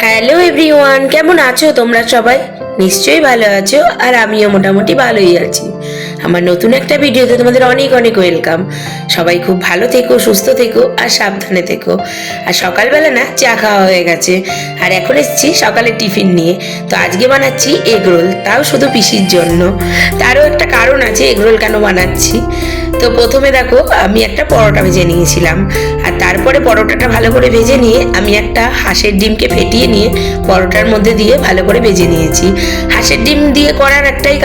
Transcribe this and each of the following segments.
Hello everyone, কেমন আছো তোমরা সবাই? নিশ্চয়ই ভালো আছো, আর আমিও মোটামুটি ভালোই আছি। আমার নতুন একটা ভিডিওতে তোমাদের অনেক অনেক ওয়েলকাম। সবাই খুব ভালো থেকো, সুস্থ থেকো আর সাবধানে থেকো। আর সকালবেলা না চা খাওয়া হয়ে গেছে, আর এখন এসেছি সকালে টিফিন নিয়ে। তো আজকে বানাচ্ছি এগরোল, তাও শুধু পিসির জন্য। তারও একটা কারণ আছে এগরোল কেন বানাচ্ছি। তো প্রথমে দেখো, আমি একটা পরোটা ভেজে নিয়েছিলাম, আর তারপরে পরোটাটা ভালো করে ভেজে নিয়ে আমি একটা হাঁসের ডিমকে ফেটিয়ে নিয়ে পরোটার মধ্যে দিয়ে ভালো করে ভেজে নিয়েছি। হাঁসের ডিম দিয়ে করার একটাই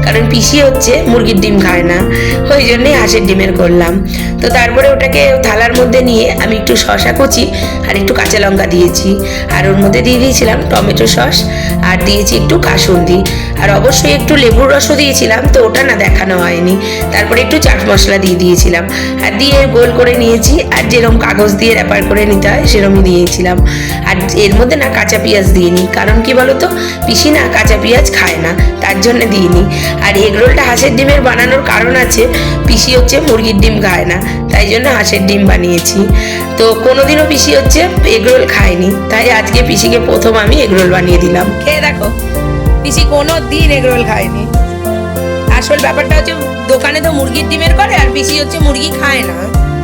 কারণ পিসি হচ্ছে মুরগির ডিম খায় না, ওই জন্যই হাঁসের ডিমের করলাম। তো তারপরে ওটাকে থালার মধ্যে নিয়ে আমি একটু শসা কুচি আর একটু কাঁচা লঙ্কা দিয়েছি, আর ওর মধ্যে দিয়ে দিয়েছিলাম টমেটো সস, আর দিয়েছি একটু কাসুন্দি, আর অবশ্যই একটু লেবুর রসও দিয়েছিলাম, তো ওটা না দেখানো হয়নি। তারপরে একটু চাট মশলা দিয়ে দিয়েছিলাম, আর দিয়ে গোল করে নিয়েছি, আর যেরকম কাগজ দিয়ে র্যাপার করে নিতে হয় সেরকমই দিয়েছিলাম। আর এর মধ্যে না কাঁচা পেঁয়াজ দিইনি, কারণ কি বলতো, পিসি না কাঁচা পেঁয়াজ খায় না, তার জন্য দিইনি। আর এগরোলটা হাঁসের ডিমের বানানোর কারণ আছে, পিসি হচ্ছে মুরগির ডিম খায় না, তাই জন্য হাঁসের ডিম বানিয়েছি। তো কোনোদিনও পিসি হচ্ছে এগরোল খায়নি, তাই আজকে পিসিকে প্রথম আমি এগরোল বানিয়ে দিলাম। খেয়ে দেখো, পিসি কোনো দিন এগরোল খায়নি। আসল ব্যাপারটা হচ্ছে, দোকানে তো মুরগির ডিমের করে, আর পিসি হচ্ছে মুরগি খায় না,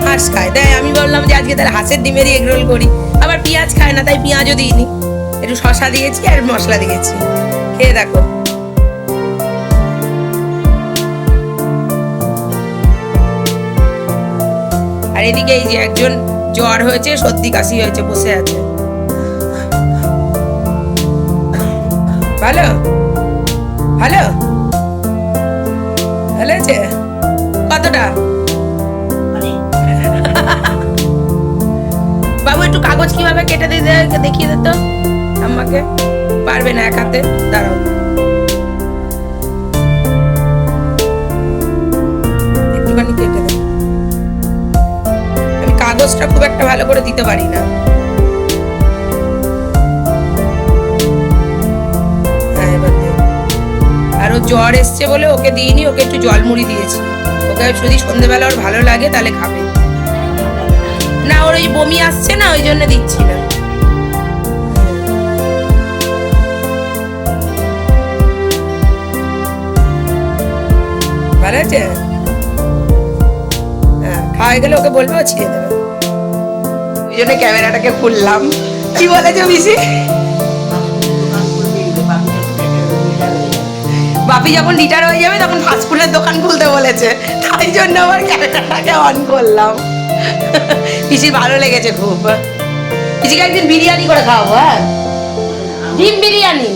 হাঁস খায়। তাই আমি বললাম যে আজকে তাহলে হাঁসের ডিমেরই এগরোল করি। আবার পেঁয়াজ খায় না, তাই পেঁয়াজও দিইনি, একটু শসা দিয়েছি আর মশলা দিয়েছি। খেয়ে দেখো। আর এদিকে এই যে একজন জ্বর হয়েছে, সর্দি কাশি হয়েছে, বসে আছে। ভালো ভালো ভালো আছে। কতটা বাবু, একটু কাগজ কিভাবে কেটে দিতে দেখিয়ে দিত আমাকে। পারবে না এক হাতে, দাঁড়াও। একটুখানি কেটে দে। আমি কাগজটা খুব একটা ভালো করে দিতে পারি না। হ্যাঁ, এবার দে। আর ও জ্বর এসছে বলে ওকে দিইনি, ওকে একটু জল মুড়ি দিয়েছি। ওকে যদি সন্ধ্যেবেলা ওর ভালো লাগে তাহলে খাবে। না, ওর ওই বমি আসছে না, ওই জন্য দিচ্ছি না। ভালো আছে? হ্যাঁ, খাওয়া গেলে ওকে বলবে, ও ছিঁড়ে দেবে। ওই জন্য ক্যামেরাটাকে খুললাম। কি বলেছো বিশি? বাপি যখন রিটায়ার হয়ে যাবে তখন ফাস্টফুডের দোকান খুলতে বলেছে, তাই জন্য আবার ক্যামেরাটাকে অন করলাম। পিসির ভালো লেগেছে খুব। পিসিকে একদিন বিরিয়ানি করে খাওয়াবো। হ্যাঁ, ডিম বিরিয়ানি।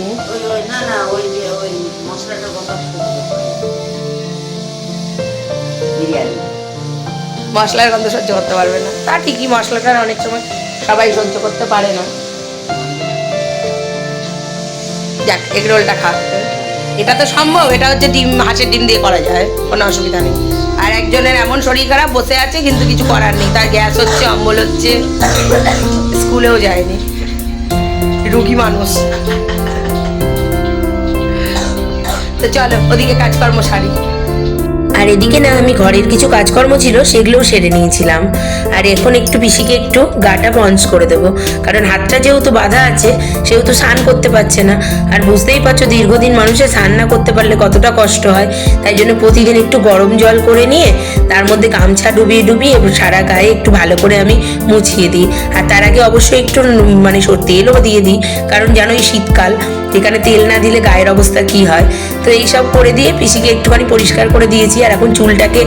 মশলার গন্ধ সহ্য করতে পারবে না। তা ঠিকই, মশলাটা অনেক সময় সবাই সহ্য করতে পারে না। যাক, এগরোলটা খাচ্ছে। এটা তো সম্ভব, এটা হচ্ছে ডিম, হাঁসের ডিম দিয়ে করা যায়, কোনো অসুবিধা নেই। আর একজনের এমন শরীর খারাপ, বসে আছে, কিন্তু কিছু করার নেই, তার গ্যাস হচ্ছে, অম্বল হচ্ছে, স্কুলেও যায়নি, রুগী মানুষ। তো চলো ওদিকে কাজকর্ম সারি। আর এদিকে না আমি ঘরের কিছু কাজকর্ম ছিল সেগুলোও সেরে নিয়েছিলাম। আর এখন একটু পিসিকে একটু গাটা পঞ্চ করে দেবো, কারণ হাতটা যেহেতু বাঁধা আছে, সেহেতু স্নান করতে পারছে না। আর বুঝতেই পারছো, দীর্ঘদিন মানুষের স্নান না করতে পারলে কতটা কষ্ট হয়। তাই জন্য প্রতিদিন একটু গরম জল করে নিয়ে তার মধ্যে গামছা ডুবিয়ে ডুবিয়ে সারা গায়ে একটু ভালো করে আমি মুছিয়ে দিই। আর তার আগে অবশ্যই একটু মানে তেলও দিয়ে দিই, কারণ জানোই শীতকাল, যেখানে তেল না দিলে গায়ের অবস্থা কি হয়। তো এইসব করে দিয়ে পিসিকে একটুখানি পরিষ্কার করে দিয়েছি, আর এখন চুলটাকে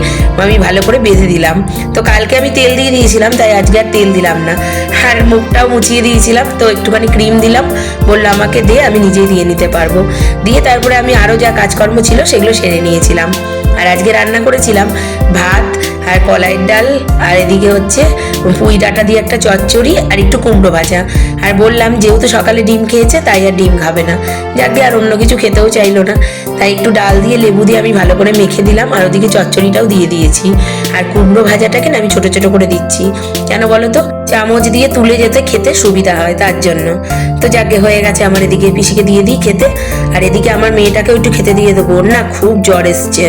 আমি ভালো করে বেঁধে দিলাম। তো কালকে আমি তেল দিয়ে দিয়েছিলাম, তাই আজকে আর তেল দিলাম না। আর মুখটাও মুছিয়ে দিয়েছিলাম, তো একটুখানি ক্রিম দিলাম, বললো আমাকে দে, আমি নিজেই দিয়ে নিতে পারবো। দিয়ে তারপরে আমি আরও যা কাজকর্ম ছিল সেগুলো সেরে নিয়েছিলাম। আর আজকে রান্না করেছিলাম ভাত আর কলাইয়ের ডাল, আর এদিকে হচ্ছে পুঁই ডাঁটা দিয়ে একটা চচ্চড়ি আর একটু কুমড়ো ভাজা। আর বললাম যেহেতু সকালে ডিম খেয়েছে তাই আর ডিম খাবে না, যাকে আর অন্য কিছু খেতেও চাইলো না, তাই একটু ডাল দিয়ে লেবু দিয়ে আমি ভালো করে মেখে দিলাম, আর ওদিকে চচ্চড়িটাও দিয়ে দিয়েছি। আর কুমড়ো ভাজাটাকে না আমি ছোট ছোট করে দিচ্ছি, কেন বলো তো, চামচ দিয়ে তুলে যেতে খেতে সুবিধা হয়, তার জন্য। তো যাকে হয়ে গেছে আমার, এদিকে পিসিকে দিয়ে দিই খেতে। আর এদিকে আমার মেয়েটাকেও একটু খেতে দিয়ে দেবো, ওর না খুব জ্বর এসছে,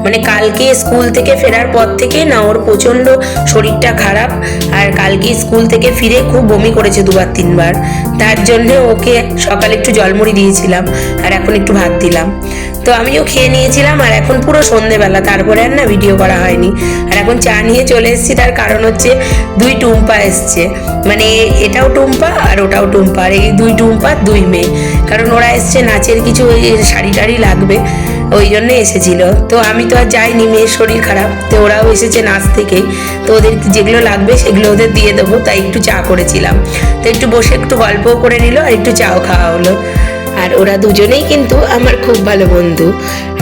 মানে কালকে স্কুল থেকে ফেরার পর থেকে না ওর প্রচণ্ড শরীরটা খারাপ, আর কালকে স্কুল থেকে ফিরে খুব বমি করেছে 2-3 বার। তার জন্য ওকে সকালে একটু জলমুড়ি দিয়েছিলাম আর এখন একটু ভাত দিলাম। তো আমিও খেয়ে নিয়েছিলাম, আর এখন পুরো সন্ধেবেলা, তারপরে আর না ভিডিও করা হয়নি। আর এখন চা নিয়ে চলে এসেছি, তার কারণ হচ্ছে 2 টুম্পা এসছে, মানে এটাও টুম্পা আর ওটাও টুম্পা, আর এই 2 টুম্পা 2 মেয়ে, কারণ ওরা এসছে নাচের কিছু ওই শাড়ি টাড়ি লাগবে, ওই জন্য এসেছিল। তো আমি তো আর যাইনি, মেয়ের শরীর খারাপ, তো ওরাও এসেছে নাচ থেকেই, তো ওদের যেগুলো লাগবে সেগুলো ওদের দিয়ে দেবো, তাই একটু চা করেছিলাম। তো একটু বসে একটু গল্পও করে নিল আর একটু চাও খাওয়া হলো। আর ওরা দুজনেই কিন্তু আমার খুব ভালো বন্ধু,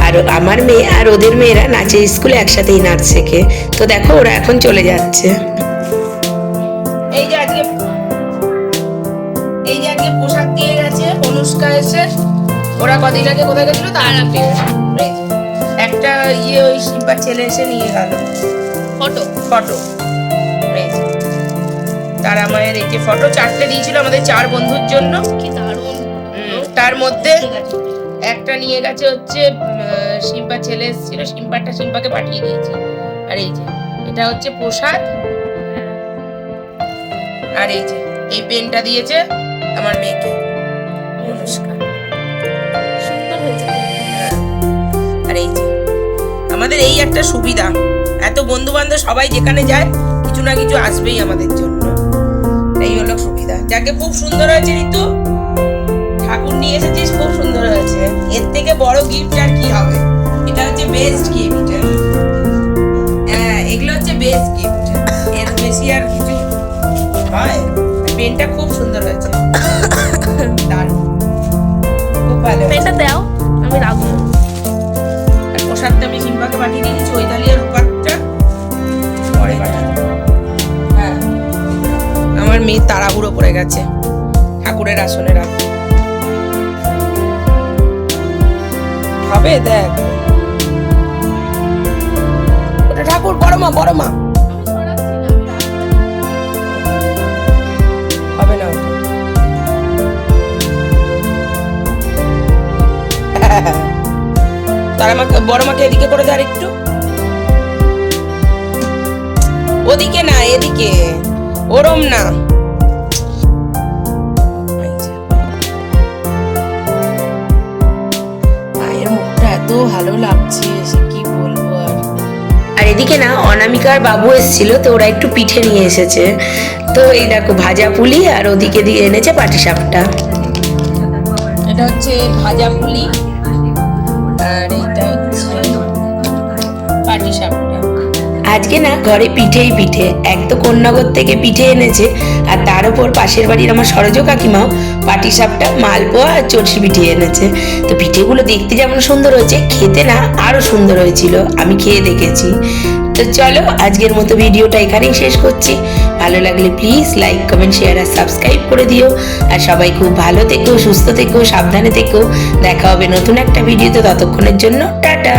আর আমার মেয়ে আর ওদের মেয়েরা নাচের স্কুলে একসাথেই নাচ শেখে। তো দেখো ওরা এখন চলে যাচ্ছে। এই যে আজকে পোশাক দিয়ে গেছে অনুষ্কা এসে, ওরা কদিন আগে কোথায় গেছিল তারাপীঠ, একটা ওই শিল্পার ছেলে এসে নিয়ে গেল ফটো তারা মায়ের এই যে ফটো 4টে দিয়েছিল আমাদের 4 বন্ধুর জন্য, কি দারুণ। তার মধ্যে একটা নিয়ে গেছে হচ্ছে শিম্পার ছেলে এসেছিল, শিম্পাকে পাঠিয়ে দিয়েছি। আর এই যে এটা হচ্ছে প্রসাদ, আর এই যে এই পেনটা দিয়েছে আমার মেয়েকে অনুষ্কা, সুন্দর হয়েছে। আর এই যে আমাদের এই একটা সুবিধা, এত বন্ধু বান্ধব সবাই যেখানে যায় কিছু না কিছু আসবেই আমাদের জন্য, এই হলো সুবিধা। যাকে খুব সুন্দর হয়েছে ঋতু, ঠাকুর নিয়ে এসেছিস, খুব সুন্দর হয়েছে। এর থেকে বড় গিফট আর কি হবে? এটা হচ্ছে বেস্ট গিফট। হ্যাঁ, এগুলো হচ্ছে বেস্ট গিফট, এর বেশি আর কিছু হয়? পেনটা খুব সুন্দর হয়েছে, দারুণ, খুব ভালো। পেনটা দাও, আমি রাখবো। আর প্রসাদটা আমি শিম্পাকে পাঠিয়ে দিয়েছি, চৈতালি আর রূপারটা পরে পাঠাবো। হ্যাঁ, আমার মেয়ে তাড়াহুড়ো পড়ে গেছে ঠাকুরের আসনে রাখতে হবে। দেখ ওটা ঠাকুর, বড় মা হবে না তারা মাকে, বড় মাকে এদিকে করে দেয়, আর একটু ওদিকে না, এদিকে, ওরম না। মায়ের মুখটা এত ভালো লাগছে, সে কি বলবো। আর এদিকে না অনামিকার বাবু এসেছিল, তো ওরা একটু পিঠে নিয়ে এসেছে। তো এই দেখো ভাজা পুলি, আর ওদিকে দিয়ে এনেছে পাটিসাপটা। এটা হচ্ছে ভাজা পুলি আর এটা হচ্ছে পাটিসাপটা। আজকে না ঘরে পিঠেই পিঠে, এক তো কন্যাগর থেকে পিঠে এনেছে, আর তার উপর পাশের বাড়ির আমার সরজ কাকিমাও পাটিসাপটা, মালপোয়া আর চটকি পিঠে এনেছে। তো পিঠেগুলো দেখতে যেমন সুন্দর হয়েছে, খেতে না আরো সুন্দর হয়েছিল, আমি খেয়ে দেখেছি। তো চলো আজকের মতো ভিডিওটা এখানেই শেষ করছি। ভালো লাগলে প্লিজ লাইক, কমেন্ট, শেয়ার আর সাবস্ক্রাইব করে দিও। আর সবাই খুব ভালো থেকো, সুস্থ থেকো, সাবধানে থেকো। দেখা হবে নতুন একটা ভিডিওতে, ততক্ষণের জন্য টাটা।